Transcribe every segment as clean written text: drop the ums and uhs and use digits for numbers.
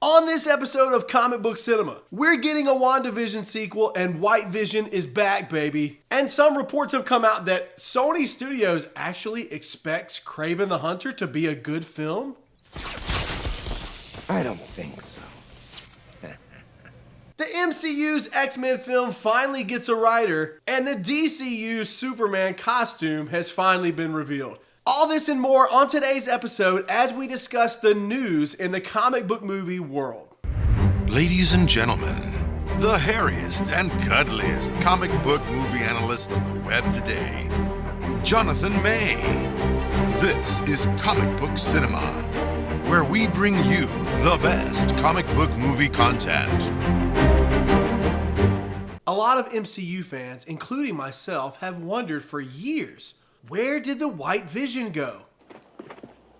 On this episode of Comic Book Cinema, we're getting a Wandavision sequel and White Vision is back, baby. And some reports have come out that Sony Studios actually expects Kraven the Hunter to be a good film. I don't think so. The MCU's X-Men film finally gets a writer, and the DCU Superman costume has finally been revealed. All this and more on today's episode as we discuss the news in the comic book movie world. Ladies and gentlemen, the hairiest and cuddliest comic book movie analyst on the web today, Jonathan May. This is Comic Book Cinema, where we bring you the best comic book movie content. A lot of MCU fans, including myself, have wondered for years, where did the White Vision go?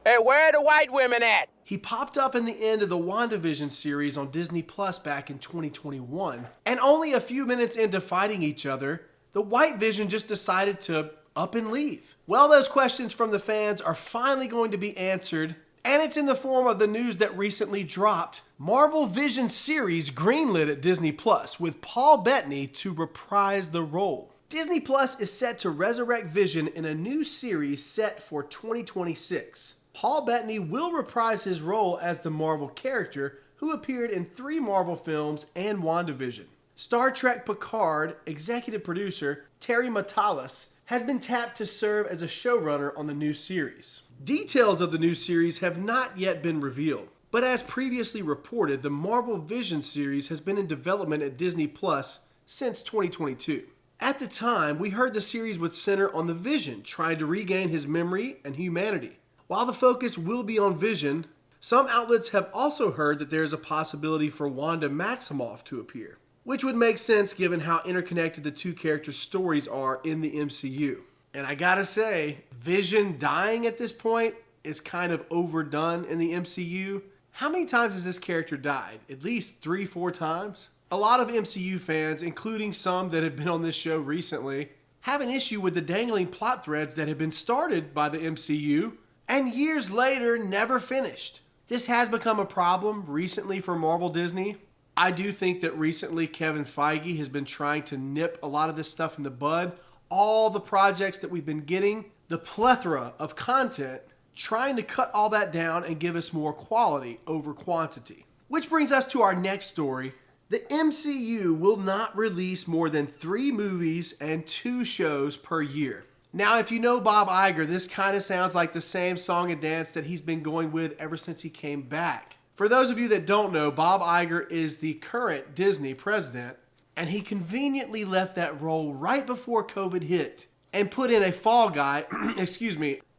Hey, where are the white women at? He popped up in the end of the Wandavision series on Disney Plus back in 2021, and only a few minutes into fighting each other, the White Vision just decided to up and leave. Well, those questions from the fans are finally going to be answered, and it's in the form of the news that recently dropped. Marvel Vision series greenlit at Disney Plus with Paul Bettany to reprise the role. Disney Plus is set to resurrect Vision in a new series set for 2026. Paul Bettany will reprise his role as the Marvel character who appeared in 3 Marvel films and WandaVision. Star Trek Picard executive producer Terry Matalas has been tapped to serve as a showrunner on the new series. Details of the new series have not yet been revealed, but as previously reported, the Marvel Vision series has been in development at Disney Plus since 2022. At the time, we heard the series would center on the Vision trying to regain his memory and humanity. While the focus will be on Vision, some outlets have also heard that there is a possibility for Wanda Maximoff to appear, which would make sense given how interconnected the two characters' stories are in the MCU. And I gotta say, Vision dying at this point is kind of overdone in the MCU. How many times has this character died? At least 3-4 times? A lot of MCU fans, including some that have been on this show recently, have an issue with the dangling plot threads that have been started by the MCU and years later never finished. This has become a problem recently for Marvel Disney. I do think that recently Kevin Feige has been trying to nip a lot of this stuff in the bud. All the projects that we've been getting, the plethora of content, trying to cut all that down and give us more quality over quantity. Which brings us to our next story. The MCU will not release more than 3 movies and 2 shows per year. Now, if you know Bob Iger, this kind of sounds like the same song and dance that he's been going with ever since he came back. For those of you that don't know, Bob Iger is the current Disney president, and he conveniently left that role right before COVID hit and put in a fall guy,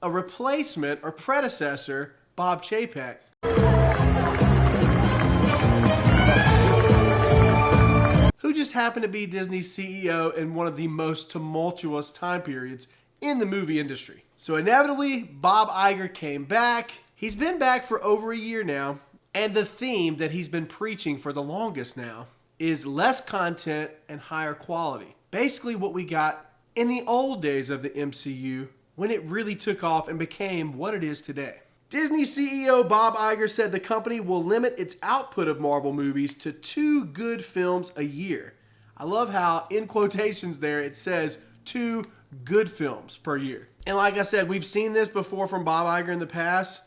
a replacement or predecessor, Bob Chapek. Who just happened to be Disney's CEO in one of the most tumultuous time periods in the movie industry. So inevitably, Bob Iger came back. He's been back for over a year now, and the theme that he's been preaching for the longest now is less content and higher quality. Basically what we got in the old days of the MCU when it really took off and became what it is today. Disney CEO Bob Iger said the company will limit its output of Marvel movies to 2 good films a year. I love how in quotations there it says 2 good films per year. And like I said, we've seen this before from Bob Iger in the past,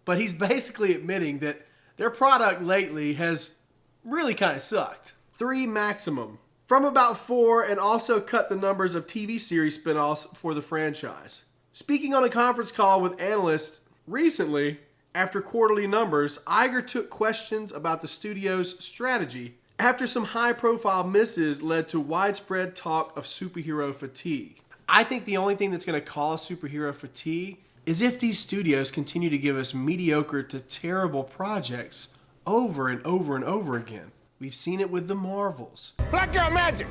but he's basically admitting that their product lately has really kind of sucked. 3 maximum. From about 4, and also cut the numbers of TV series spin-offs for the franchise. Speaking on a conference call with analysts recently, after quarterly numbers, Iger took questions about the studio's strategy after some high-profile misses led to widespread talk of superhero fatigue. I think the only thing that's going to cause superhero fatigue is if these studios continue to give us mediocre to terrible projects over and over and over again. We've seen it with the Marvels. Black Girl Magic!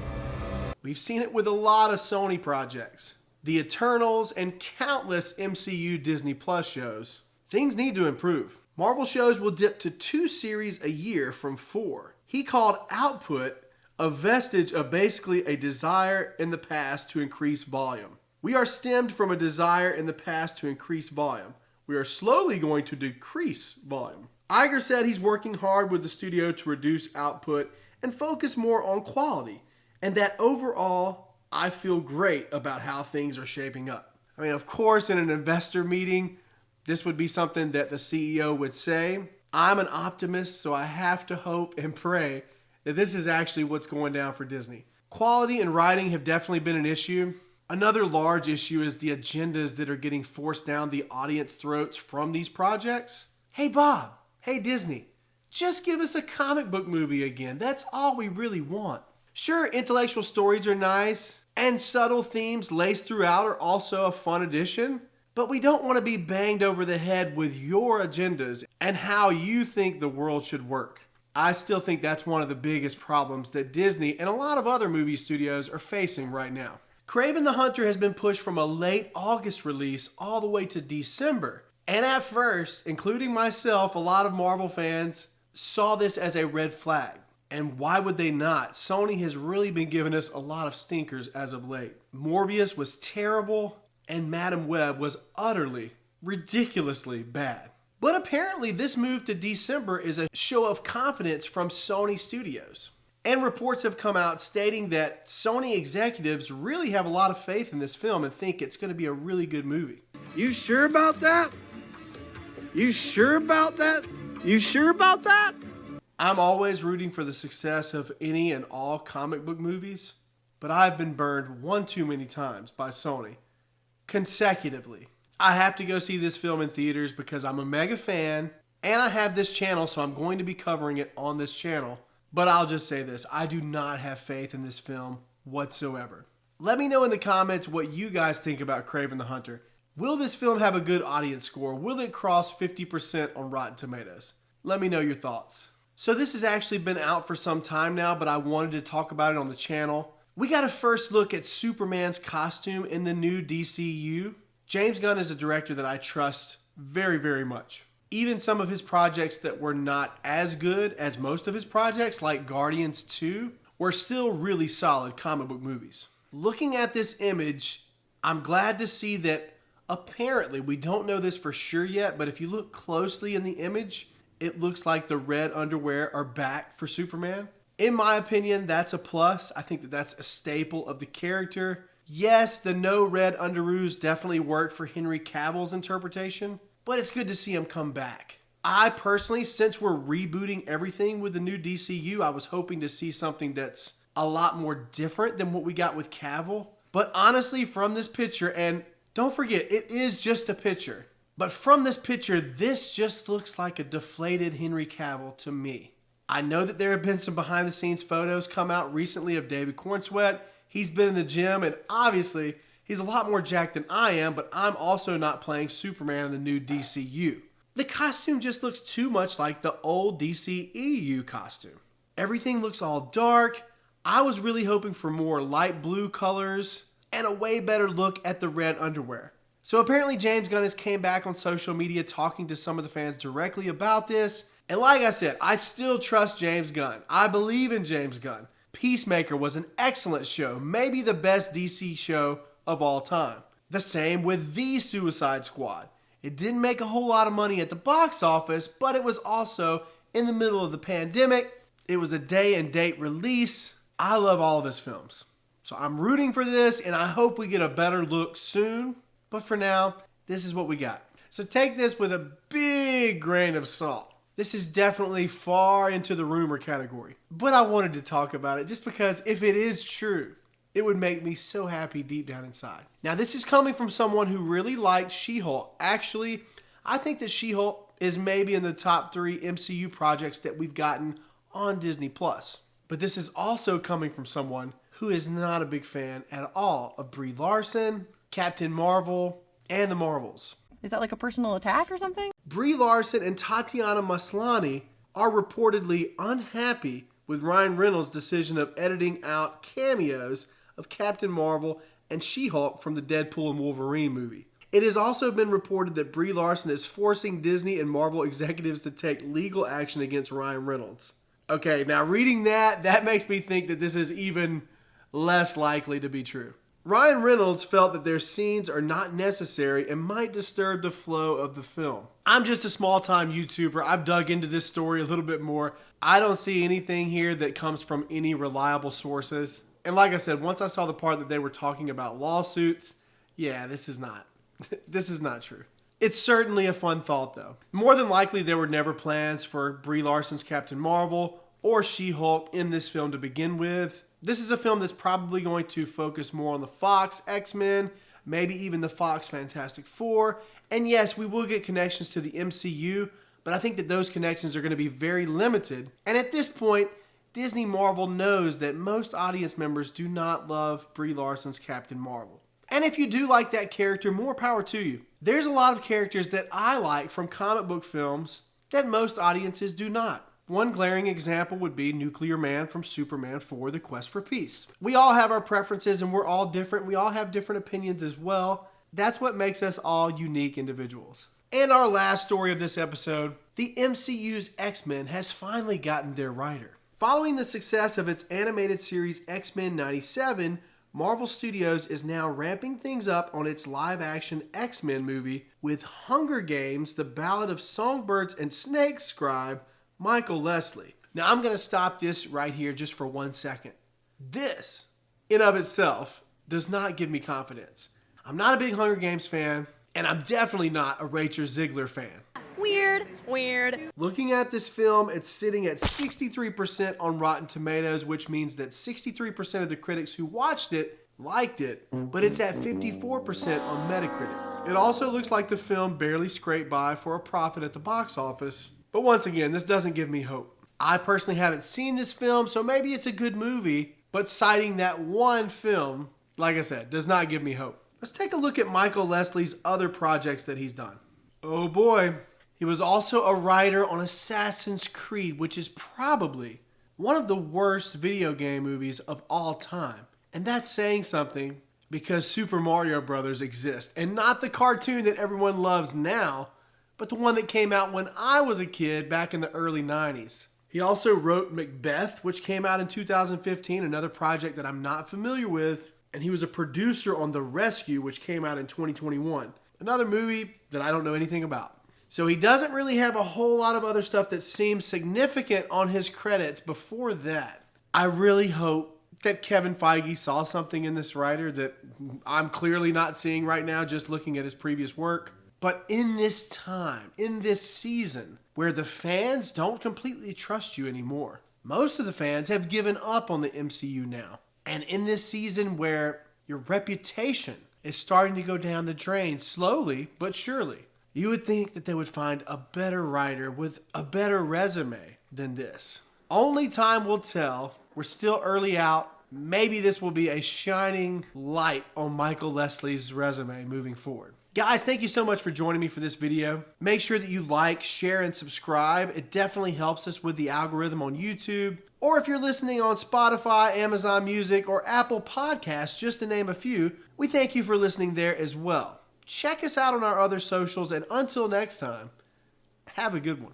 We've seen it with a lot of Sony projects. The Eternals and countless MCU Disney Plus shows. Things need to improve. Marvel shows will dip to 2 series a year from 4. He called output a vestige of basically a desire in the past to increase volume. We are stemmed from a desire in the past to increase volume. We are slowly going to decrease volume. Iger said he's working hard with the studio to reduce output and focus more on quality, and that overall, I feel great about how things are shaping up. I mean, of course, in an investor meeting, this would be something that the CEO would say. I'm an optimist, so I have to hope and pray that this is actually what's going down for Disney. Quality and writing have definitely been an issue. Another large issue is the agendas that are getting forced down the audience throats from these projects. Hey Bob, hey Disney, just give us a comic book movie again. That's all we really want. Sure, intellectual stories are nice, and subtle themes laced throughout are also a fun addition, but we don't want to be banged over the head with your agendas and how you think the world should work. I still think that's one of the biggest problems that Disney and a lot of other movie studios are facing right now. Kraven the Hunter has been pushed from a late August release all the way to December. And at first, including myself, a lot of Marvel fans saw this as a red flag. And why would they not? Sony has really been giving us a lot of stinkers as of late. Morbius was terrible, and Madam Web was utterly, ridiculously bad. But apparently this move to December is a show of confidence from Sony Studios. And reports have come out stating that Sony executives really have a lot of faith in this film and think it's going to be a really good movie. You sure about that? You sure about that? You sure about that? I'm always rooting for the success of any and all comic book movies, but I've been burned one too many times by Sony consecutively. I have to go see this film in theaters because I'm a mega fan and I have this channel, so I'm going to be covering it on this channel. But I'll just say this, I do not have faith in this film whatsoever. Let me know in the comments what you guys think about Kraven the Hunter. Will this film have a good audience score? Will it cross 50% on Rotten Tomatoes? Let me know your thoughts. So this has actually been out for some time now, but I wanted to talk about it on the channel. We got a first look at Superman's costume in the new DCU. James Gunn is a director that I trust very, very much. Even some of his projects that were not as good as most of his projects, like Guardians 2, were still really solid comic book movies. Looking at this image, I'm glad to see that apparently, we don't know this for sure yet, but if you look closely in the image, it looks like the red underwear are back for Superman. In my opinion, that's a plus. I think that that's a staple of the character. Yes, the no red underoos definitely worked for Henry Cavill's interpretation, but it's good to see him come back. I personally, since we're rebooting everything with the new DCU, I was hoping to see something that's a lot more different than what we got with Cavill. But honestly, from this picture, and don't forget, it is just a picture, but from this picture, this just looks like a deflated Henry Cavill to me. I know that there have been some behind the scenes photos come out recently of David Cornsweet. He's been in the gym, and obviously, he's a lot more jacked than I am, but I'm also not playing Superman in the new DCU. The costume just looks too much like the old DCEU costume. Everything looks all dark. I was really hoping for more light blue colors and a way better look at the red underwear. So apparently James Gunn has came back on social media talking to some of the fans directly about this. And like I said, I still trust James Gunn. I believe in James Gunn. Peacemaker was an excellent show, maybe the best DC show of all time. The same with The Suicide Squad. It didn't make a whole lot of money at the box office, but it was also in the middle of the pandemic. It was a day and date release. I love all of his films. So I'm rooting for this, and I hope we get a better look soon. But for now, this is what we got. So take this with a big grain of salt. This is definitely far into the rumor category. But I wanted to talk about it just because if it is true, it would make me so happy deep down inside. Now, this is coming from someone who really liked She-Hulk. Actually, I think that She-Hulk is maybe in the top 3 MCU projects that we've gotten on Disney+. But this is also coming from someone who is not a big fan at all of Brie Larson, Captain Marvel, and the Marvels. Is that like a personal attack or something? Brie Larson and Tatiana Maslany are reportedly unhappy with Ryan Reynolds' decision of editing out cameos of Captain Marvel and She-Hulk from the Deadpool and Wolverine movie. It has also been reported that Brie Larson is forcing Disney and Marvel executives to take legal action against Ryan Reynolds. Okay, now reading that makes me think that this is even less likely to be true. Ryan Reynolds felt that their scenes are not necessary and might disturb the flow of the film. I'm just a small-time YouTuber. I've dug into this story a little bit more. I don't see anything here that comes from any reliable sources. And like I said, once I saw the part that they were talking about lawsuits, yeah, this is not true. It's certainly a fun thought, though. More than likely, there were never plans for Brie Larson's Captain Marvel or She-Hulk in this film to begin with. This is a film that's probably going to focus more on the Fox X-Men, maybe even the Fox Fantastic Four. And yes, we will get connections to the MCU, but I think that those connections are going to be very limited. And at this point, Disney Marvel knows that most audience members do not love Brie Larson's Captain Marvel. And if you do like that character, more power to you. There's a lot of characters that I like from comic book films that most audiences do not. One glaring example would be Nuclear Man from Superman 4: The Quest for Peace. We all have our preferences and we're all different. We all have different opinions as well. That's what makes us all unique individuals. And our last story of this episode, the MCU's X-Men has finally gotten their writer. Following the success of its animated series X-Men 97, Marvel Studios is now ramping things up on its live-action X-Men movie with Hunger Games: The Ballad of Songbirds and Snakes scribe Michael Leslie. Now I'm going to stop this right here just for 1 second. This, in of itself, does not give me confidence. I'm not a big Hunger Games fan, and I'm definitely not a Rachel Ziegler fan. Weird. Looking at this film, it's sitting at 63% on Rotten Tomatoes, which means that 63% of the critics who watched it liked it, but it's at 54% on Metacritic. It also looks like the film barely scraped by for a profit at the box office. But once again, this doesn't give me hope. I personally haven't seen this film, so maybe it's a good movie, but citing that one film, like I said, does not give me hope. Let's take a look at Michael Leslie's other projects that he's done. Oh boy. He was also a writer on Assassin's Creed, which is probably one of the worst video game movies of all time. And that's saying something because Super Mario Bros. Exists, and not the cartoon that everyone loves now, but the one that came out when I was a kid back in the early 90s. He also wrote Macbeth, which came out in 2015, another project that I'm not familiar with, and he was a producer on The Rescue, which came out in 2021, another movie that I don't know anything about. So he doesn't really have a whole lot of other stuff that seems significant on his credits before that. I really hope that Kevin Feige saw something in this writer that I'm clearly not seeing right now just looking at his previous work. But in this time, in this season, where the fans don't completely trust you anymore, most of the fans have given up on the MCU now. And in this season where your reputation is starting to go down the drain slowly but surely, you would think that they would find a better writer with a better resume than this. Only time will tell. We're still early out. Maybe this will be a shining light on Michael Leslie's resume moving forward. Guys, thank you so much for joining me for this video. Make sure that you like, share, and subscribe. It definitely helps us with the algorithm on YouTube. Or if you're listening on Spotify, Amazon Music, or Apple Podcasts, just to name a few, we thank you for listening there as well. Check us out on our other socials, and until next time, have a good one.